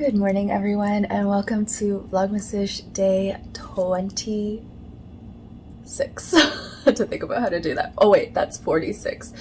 Good morning, everyone, and welcome to Vlogmas-ish day 26. I had to think about how to do that. Oh wait, that's 46.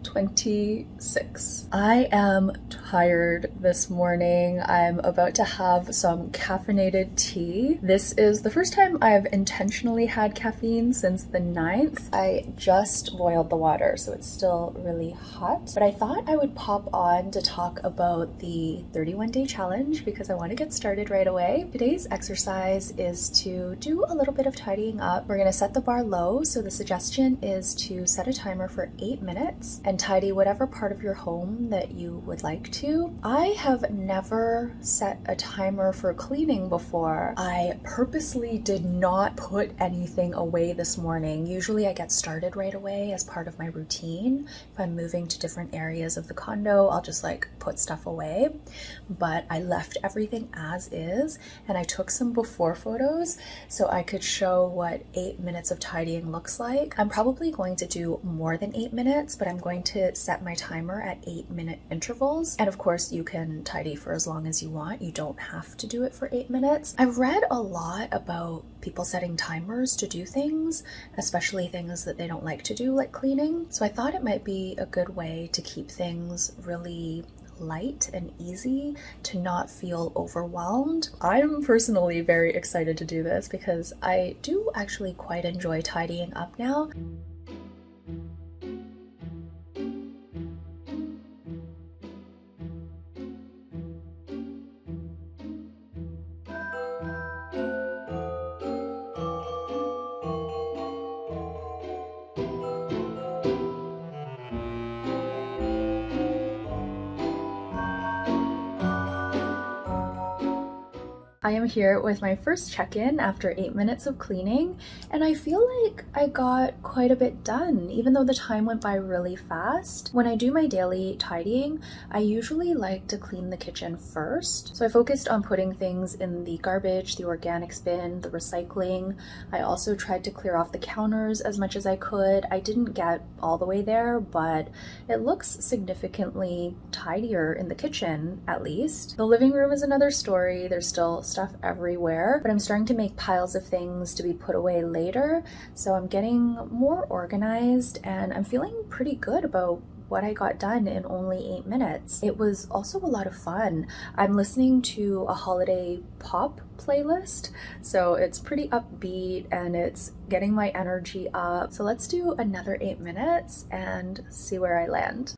26. I am tired this morning. I'm about to have some caffeinated tea. This is the first time I've intentionally had caffeine since the 9th. I just boiled the water, so it's still really hot. But I thought I would pop on to talk about the 31-day challenge because I want to get started right away. Today's exercise is to do a little bit of tidying up. We're going to set the bar low, so the suggestion is to set a timer for 8 minutes and tidy whatever part of your home that you would like to. I have never set a timer for cleaning before. I purposely did not put anything away this morning. Usually I get started right away as part of my routine. If I'm moving to different areas of the condo, I'll just put stuff away. But I left everything as is, and I took some before photos so I could show what 8 minutes of tidying looks like. I'm probably going to do more than 8 minutes, but I'm going to set my timer at 8-minute intervals. And of course, you can tidy for as long as you want. You don't have to do it for 8 minutes. I've read a lot about people setting timers to do things, especially things that they don't like to do, like cleaning. So I thought it might be a good way to keep things really light and easy, to not feel overwhelmed. I'm personally very excited to do this because I do actually quite enjoy tidying up now. I am here with my first check-in after 8 minutes of cleaning, and I feel like I got quite a bit done, even though the time went by really fast. When I do my daily tidying, I usually like to clean the kitchen first. So I focused on putting things in the garbage, the organics bin, the recycling. I also tried to clear off the counters as much as I could. I didn't get all the way there, but it looks significantly tidier in the kitchen, at least. The living room is another story. There's still stuff everywhere, but I'm starting to make piles of things to be put away later, so I'm getting more organized and I'm feeling pretty good about what I got done in only 8 minutes. It was also a lot of fun. I'm listening to a holiday pop playlist, so it's pretty upbeat and it's getting my energy up. So let's do another 8 minutes and see where I land.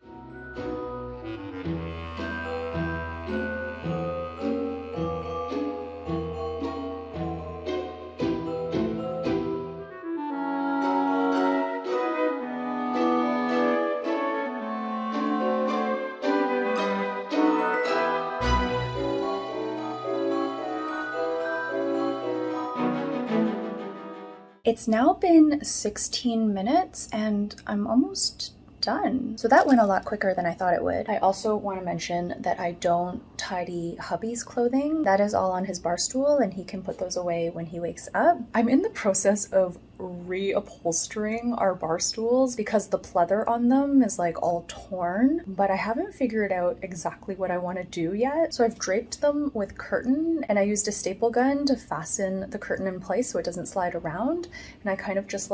It's now been 16 minutes and I'm almost done. So that went a lot quicker than I thought it would. I also want to mention that I don't tidy hubby's clothing. That is all on his bar stool and he can put those away when he wakes up. I'm in the process of reupholstering our bar stools because the pleather on them is all torn, but I haven't figured out exactly what I want to do yet. So I've draped them with curtain and I used a staple gun to fasten the curtain in place so it doesn't slide around, and I kind of just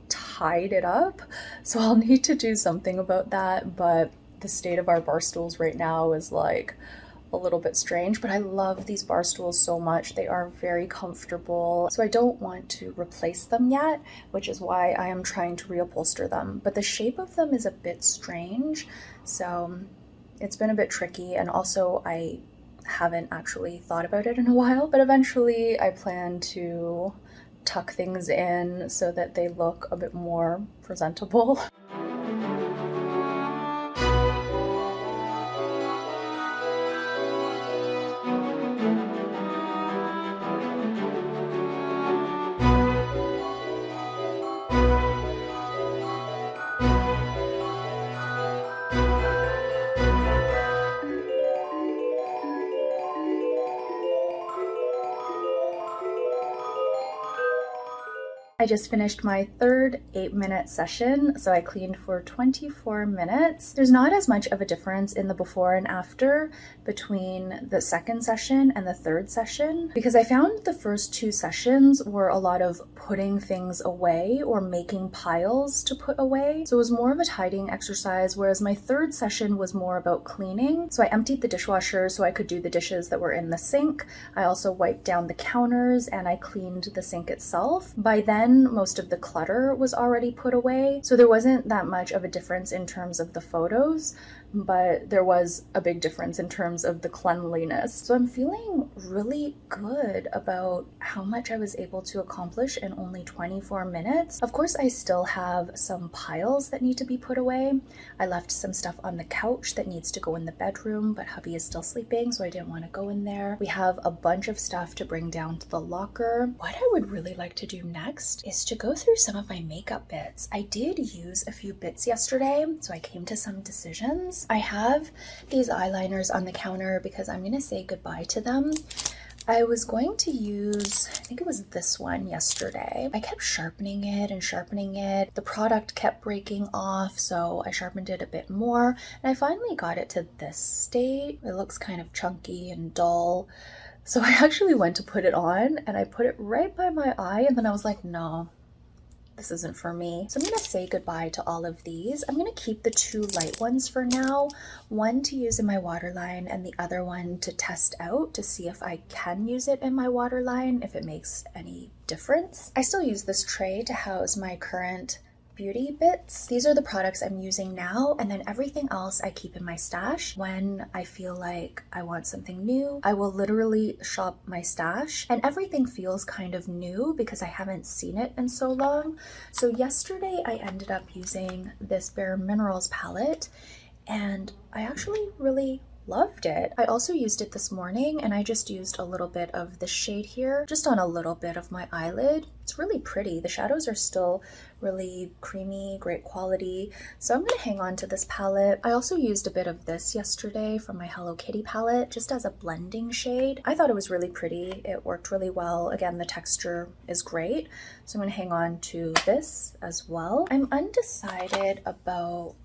tied it up. So I'll need to do something about that, but the state of our bar stools right now is a little bit strange, but I love these bar stools so much. They are very comfortable. So I don't want to replace them yet, which is why I am trying to reupholster them. But the shape of them is a bit strange, so it's been a bit tricky, and also I haven't actually thought about it in a while, but eventually I plan to tuck things in so that they look a bit more presentable. I just finished my third 8-minute session, so I cleaned for 24 minutes. There's not as much of a difference in the before and after between the second session and the third session, because I found the first 2 sessions were a lot of putting things away or making piles to put away. So it was more of a tidying exercise, whereas my third session was more about cleaning. So I emptied the dishwasher so I could do the dishes that were in the sink. I also wiped down the counters and I cleaned the sink itself. By then, most of the clutter was already put away, so there wasn't that much of a difference in terms of the photos, but there was a big difference in terms of the cleanliness. So I'm feeling really good about how much I was able to accomplish in only 24 minutes. Of course, I still have some piles that need to be put away. I left some stuff on the couch that needs to go in the bedroom, but hubby is still sleeping, so I didn't want to go in there. We have a bunch of stuff to bring down to the locker. What I would really like to do next is to go through some of my makeup bits. I did use a few bits yesterday, so I came to some decisions. I have these eyeliners on the counter because I'm going to say goodbye to them. I was going to use, I think it was this one yesterday. I kept sharpening it and sharpening it. The product kept breaking off, so I sharpened it a bit more. And I finally got it to this state. It looks kind of chunky and dull. So I actually went to put it on and I put it right by my eye, and then I was like, no, this isn't for me. So I'm gonna say goodbye to all of these. I'm gonna keep the 2 light ones for now, one to use in my waterline and the other one to test out to see if I can use it in my waterline, if it makes any difference. I still use this tray to house my current beauty bits. These are the products I'm using now, and then everything else I keep in my stash. When I feel like I want something new, I will literally shop my stash, and everything feels kind of new because I haven't seen it in so long. So yesterday I ended up using this Bare Minerals palette, and I actually really loved it. I also used it this morning, and I just used a little bit of the shade here just on a little bit of my eyelid. It's really pretty. The shadows are still really creamy, great quality, so I'm gonna hang on to this palette. I also used a bit of this yesterday from my Hello Kitty palette just as a blending shade. I thought it was really pretty. It worked really well. Again, the texture is great, so I'm gonna hang on to this as well. I'm undecided about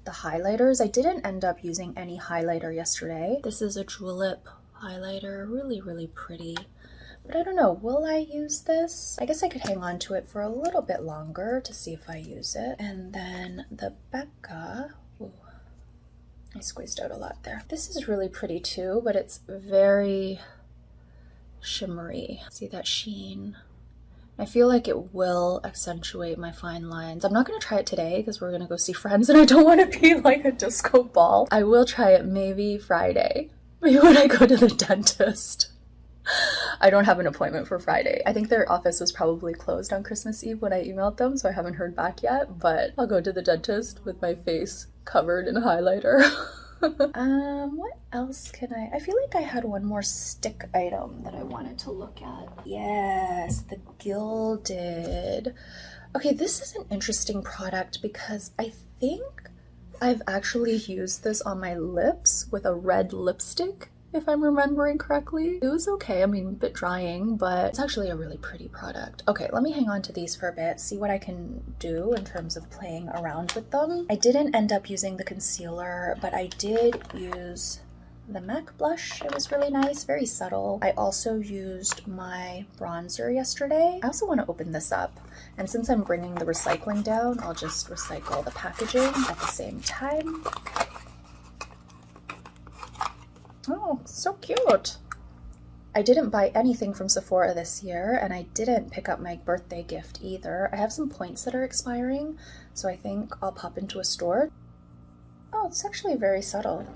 the highlighters. I didn't end up using any highlighter yesterday. This is a Julep highlighter, really pretty. But I don't know, will I use this? I guess I could hang on to it for a little bit longer to see if I use it. And then the Becca, ooh, I squeezed out a lot there. This is really pretty too, but it's very shimmery. See that sheen? I feel like it will accentuate my fine lines. I'm not going to try it today because we're going to go see friends and I don't want to be like a disco ball. I will try it maybe Friday, maybe when I go to the dentist. I don't have an appointment for Friday. I think their office was probably closed on Christmas Eve when I emailed them, so I haven't heard back yet, but I'll go to the dentist with my face covered in highlighter. What else can I feel like I had one more stick item that I wanted to look at. Yes, the Gilded. Okay, this is an interesting product because I think I've actually used this on my lips with a red lipstick, if I'm remembering correctly. It was okay, I mean, a bit drying, but it's actually a really pretty product. Okay, let me hang on to these for a bit, see what I can do in terms of playing around with them. I didn't end up using the concealer, but I did use the MAC blush. It was really nice, very subtle. I also used my bronzer yesterday. I also want to open this up, and since I'm bringing the recycling down, I'll just recycle the packaging at the same time. Oh, so cute. I didn't buy anything from Sephora this year, and I didn't pick up my birthday gift either. I have some points that are expiring, so I think I'll pop into a store. Oh, it's actually very subtle.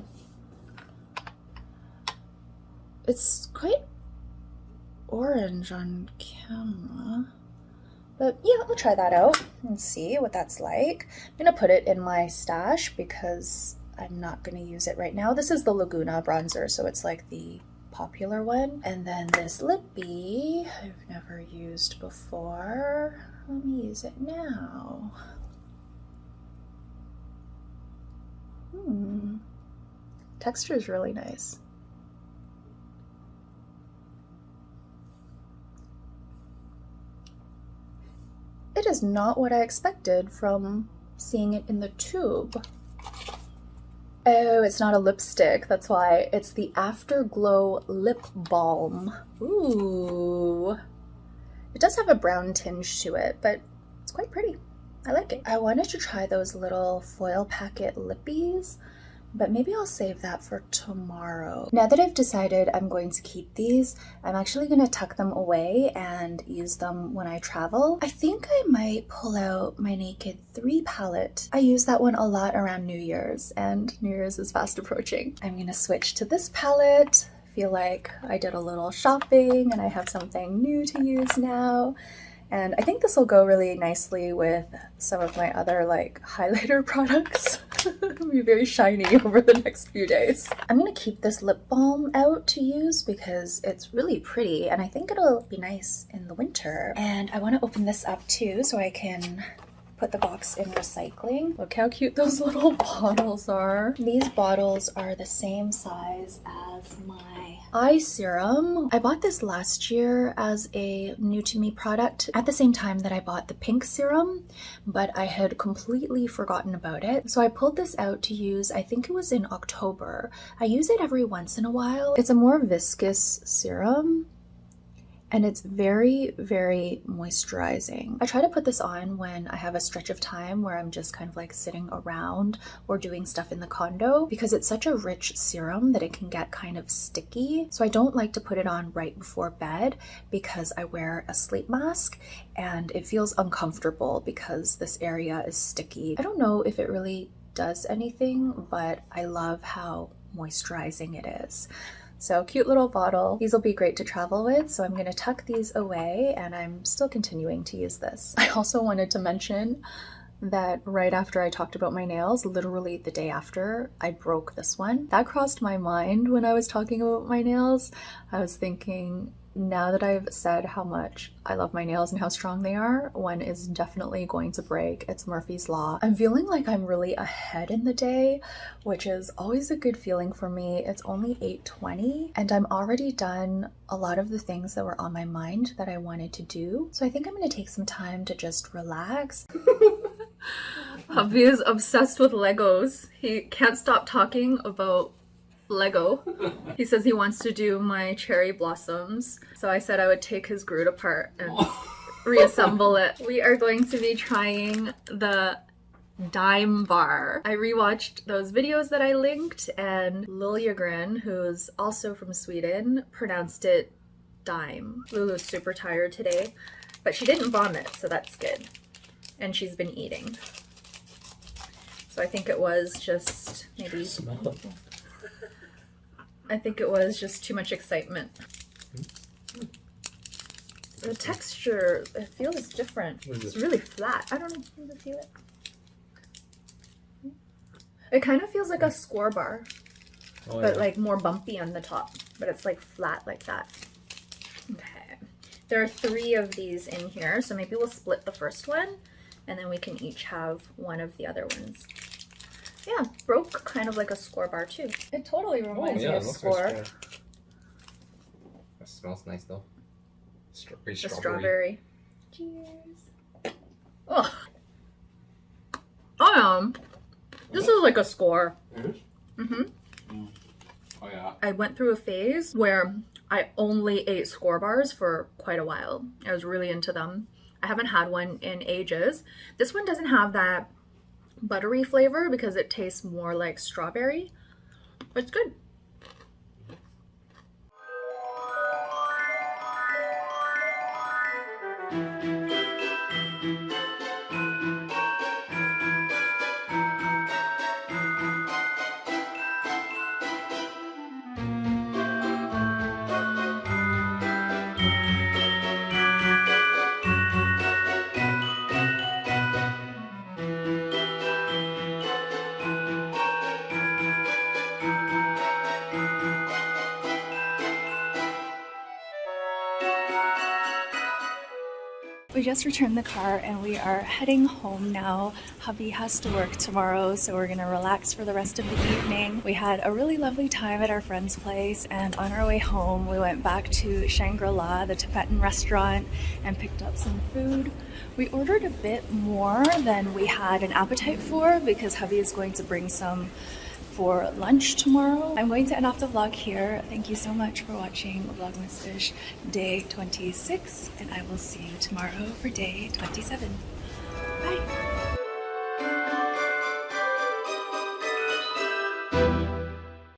It's quite orange on camera, but yeah, I'll try that out and see what that's like. I'm gonna put it in my stash because I'm not going to use it right now. This is the Laguna bronzer, so it's like the popular one. And then this lippy, I've never used before. Let me use it now. Texture is really nice. is not what I expected from seeing it in the tube. Oh, it's not a lipstick. That's why. It's the Afterglow Lip Balm. Ooh. It does have a brown tinge to it, but it's quite pretty. I like it. I wanted to try those little foil packet lippies, but maybe I'll save that for tomorrow. Now that I've decided I'm going to keep these, I'm actually going to tuck them away and use them when I travel. I think I might pull out my Naked 3 palette. I use that one a lot around New Year's, and New Year's is fast approaching. I'm going to switch to this palette. I feel like I did a little shopping and I have something new to use now. And I think this will go really nicely with some of my other like highlighter products. It'll be very shiny over the next few days. I'm gonna keep this lip balm out to use because it's really pretty and I think it'll be nice in the winter. And I wanna open this up too so I can put the box in recycling. Look how cute those little bottles are. These bottles are the same size as my eye serum. I bought this last year as a new to me product at the same time that I bought the pink serum, but I had completely forgotten about it. So I pulled this out to use, I think it was in October. I use it every once in a while. It's a more viscous serum, and it's very, very moisturizing. I try to put this on when I have a stretch of time where I'm just kind of like sitting around or doing stuff in the condo because it's such a rich serum that it can get kind of sticky. So I don't like to put it on right before bed because I wear a sleep mask and it feels uncomfortable because this area is sticky. I don't know if it really does anything, but I love how moisturizing it is. So cute little bottle. These will be great to travel with, so I'm going to tuck these away and I'm still continuing to use this. I also wanted to mention that right after I talked about my nails, literally the day after, I broke this one. That crossed my mind when I was talking about my nails. I was thinking, now that I've said how much I love my nails and how strong they are, one is definitely going to break. It's Murphy's Law. I'm feeling like I'm really ahead in the day, which is always a good feeling for me. It's only 8:20 and I'm already done a lot of the things that were on my mind that I wanted to do. So I think I'm gonna take some time to just relax. Hubby is obsessed with Legos. He can't stop talking about Lego. He says he wants to do my cherry blossoms. So I said I would take his Groot apart and reassemble it. We are going to be trying the Daim bar. I rewatched those videos that I linked and Liljegren, who's also from Sweden, pronounced it Daim. Lulu's super tired today, but she didn't vomit, so that's good. And she's been eating. So I think it was just maybe... Smell it. I think it was just too much excitement. The texture, I feel is different. It's really flat. I don't know if you can feel it. It kind of feels like a score bar, but like more bumpy on the top, but it's like flat like that. Okay. There are 3 of these in here, so maybe we'll split the first one and then we can each have one of the other ones. Yeah, broke kind of like a score bar too. It totally reminds me of Score. That smells nice though. The strawberry. Cheers. Oh. This is like a Score. Mm-hmm. Oh yeah. I went through a phase where I only ate Score bars for quite a while. I was really into them. I haven't had one in ages. This one doesn't have that buttery flavor because it tastes more like strawberry, but it's good. We just returned the car and we are heading home now. Hubby has to work tomorrow, so we're gonna relax for the rest of the evening. We had a really lovely time at our friend's place, and on our way home we went back to Shangri-La, the Tibetan restaurant, and picked up some food. We ordered a bit more than we had an appetite for because hubby is going to bring some for lunch tomorrow. I'm going to end off the vlog here. Thank you so much for watching Vlogmas Fish day 26, and I will see you tomorrow for day 27.